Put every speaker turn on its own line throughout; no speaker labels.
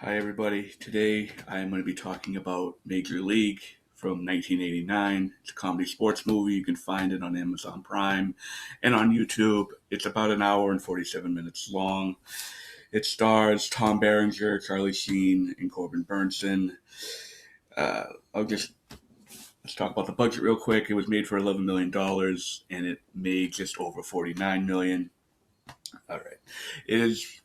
Hi, everybody. Today I'm going to be talking about Major League from 1989. It's a comedy sports movie. You can find it on Amazon Prime and on YouTube. It's about an hour and 47 minutes long. It stars Tom Berenger, Charlie Sheen, and Corbin Burnson. Uh, I'll just Let's talk about the budget real quick. It was made for $11 million and it made just over $49 million. All right. It is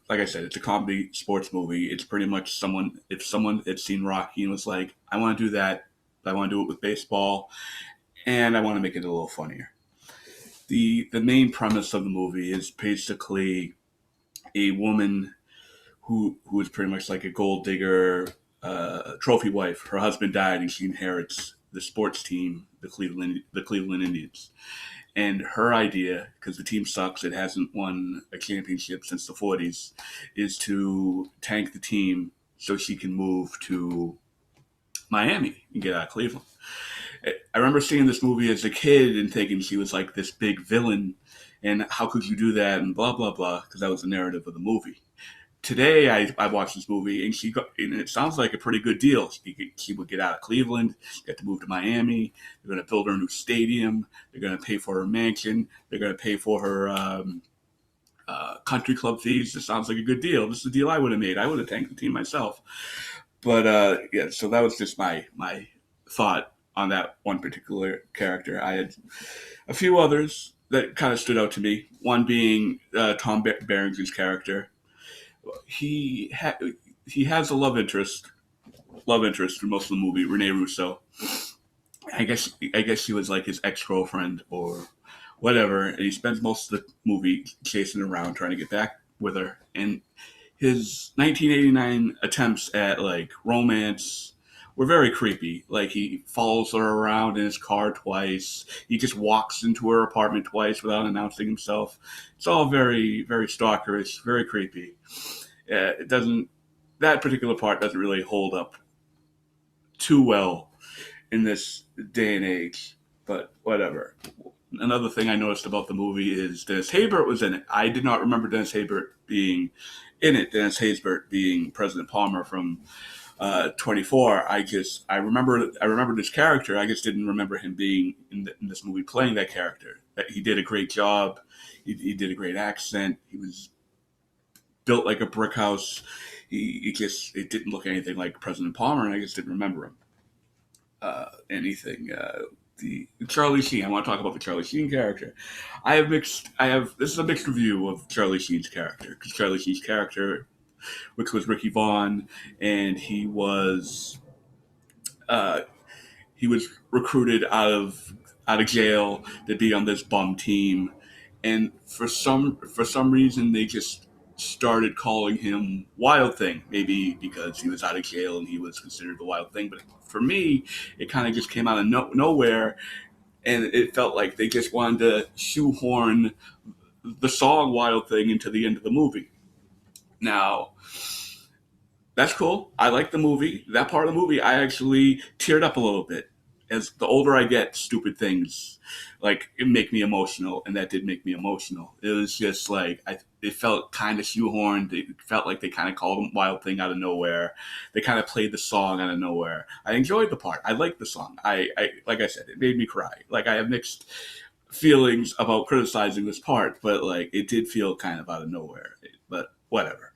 like I said, it's a comedy sports movie. It's pretty much if someone had seen Rocky and was like, I want to do that, but I want to do it with baseball and I want to make it a little funnier. The main premise of the movie is basically a woman who is pretty much like a gold digger, trophy wife. Her husband died and she inherits the sports team, the Cleveland Indians. And her idea, because the team sucks, it hasn't won a championship since the 40s, is to tank the team so she can move to Miami and get out of Cleveland. I remember seeing this movie as a kid and thinking she was like this big villain, and how could you do that, and blah, blah, blah, because that was the narrative of the movie. Today, I watched this movie, and it sounds like a pretty good deal. She would get out of Cleveland, get to move to Miami. They're going to build her a new stadium. They're going to pay for her mansion. They're going to pay for her country club fees. This sounds like a good deal. This is the deal I would have made. I would have tanked the team myself. But yeah, so that was just my thought on that one particular character. I had a few others that kind of stood out to me. One being Tom Berenger's character. He ha- he has a love interest through most of the movie, Rene Russo. I guess she was like his ex girlfriend or whatever, and he spends most of the movie chasing around trying to get back with her. And his 1989 attempts at like romance were very creepy. Like he follows her around in his car twice. He just walks into her apartment twice without announcing himself. It's all very, very stalkerish, very creepy. It doesn't. That particular part doesn't really hold up too well in this day and age. But whatever. Another thing I noticed about the movie is Dennis Haysbert was in it. I did not remember Dennis Haysbert being in it. Dennis Haysbert being President Palmer from 24. I remember this character. I just didn't remember him being in this movie playing that character. That he did a great job. He did a great accent. He was built like a brick house. It didn't look anything like President Palmer, and I just didn't remember him anything. The Charlie Sheen. I want to talk about the Charlie Sheen character. This is a mixed review of Charlie Sheen's character, because Charlie Sheen's character, which was Ricky Vaughn, and uh, he was recruited out of jail to be on this bum team, and for some reason they just started calling him Wild Thing. Maybe because he was out of jail and he was considered the Wild Thing. But for me, it kind of just came out of nowhere, and it felt like they just wanted to shoehorn the song Wild Thing into the end of the movie. Now, that's cool. I like the movie. That part of the movie, I actually teared up a little bit. As the older I get, stupid things like it make me emotional, and that did make me emotional. It was just like it felt kind of shoehorned. It felt like they kind of called him Wild Thing out of nowhere. They kind of played the song out of nowhere. I enjoyed the part. I liked the song. I like I said, it made me cry. Like I have mixed feelings about criticizing this part, but like it did feel kind of out of nowhere. But whatever.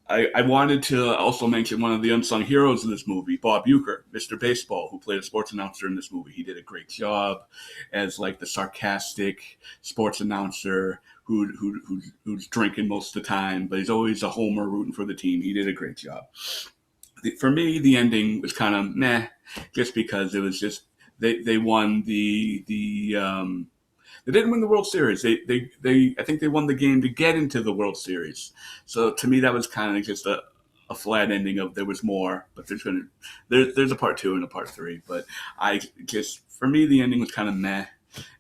I wanted to also mention one of the unsung heroes in this movie, Bob Uecker, Mr. Baseball, who played a sports announcer in this movie. He did a great job as like the sarcastic sports announcer who's drinking most of the time, but he's always a homer rooting for the team. He did a great job. For me, the ending was kind of meh, just because it was just they won the they didn't win the World Series. They I think they won the game to get into the World Series. So to me, that was kind of just a flat ending of there was more, but there's a part two and a part three. But I just for me the ending was kind of meh.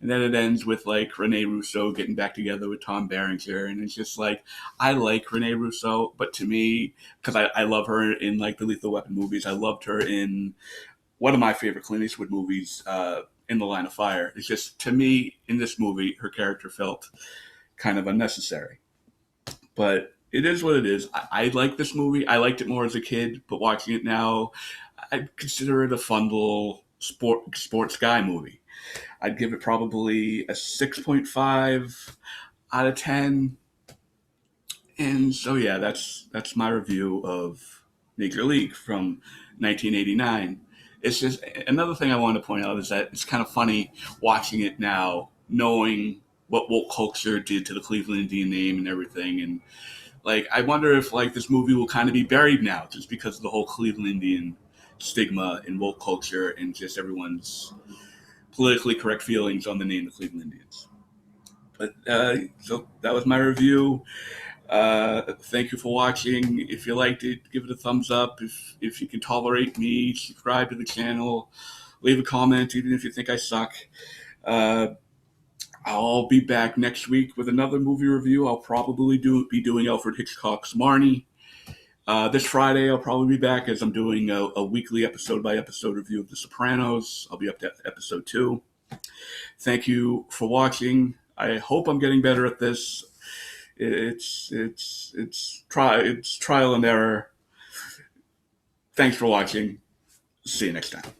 And then it ends with like Rene Russo getting back together with Tom Berenger, and it's just like I like Rene Russo, but to me, because I love her in like the Lethal Weapon movies, I loved her in one of my favorite Clint Eastwood movies, In the Line of Fire. It's just to me in this movie, her character felt kind of unnecessary. But it is what it is. I like this movie. I liked it more as a kid, but watching it now, I'd consider it a fun little sports guy movie. I'd give it probably a 6.5 out of 10. And so yeah, that's my review of Major League from 1989. It's just another thing I want to point out is that it's kind of funny watching it now, knowing what woke culture did to the Cleveland Indian name and everything. And like, I wonder if like this movie will kind of be buried now just because of the whole Cleveland Indian stigma and woke culture and just everyone's politically correct feelings on the name the Cleveland Indians. But so that was my review. Thank you for watching. If you liked it, give it a thumbs up. If you can tolerate me, subscribe to the channel. Leave a comment, even if you think I suck. Uh, I'll be back next week with another movie review. I'll probably be doing Alfred Hitchcock's Marnie. This Friday, I'll probably be back as I'm doing a weekly episode by episode review of The Sopranos. I'll be up to episode 2. Thank you for watching. I hope I'm getting better at this. It's trial and error. Thanks for watching. See you next time.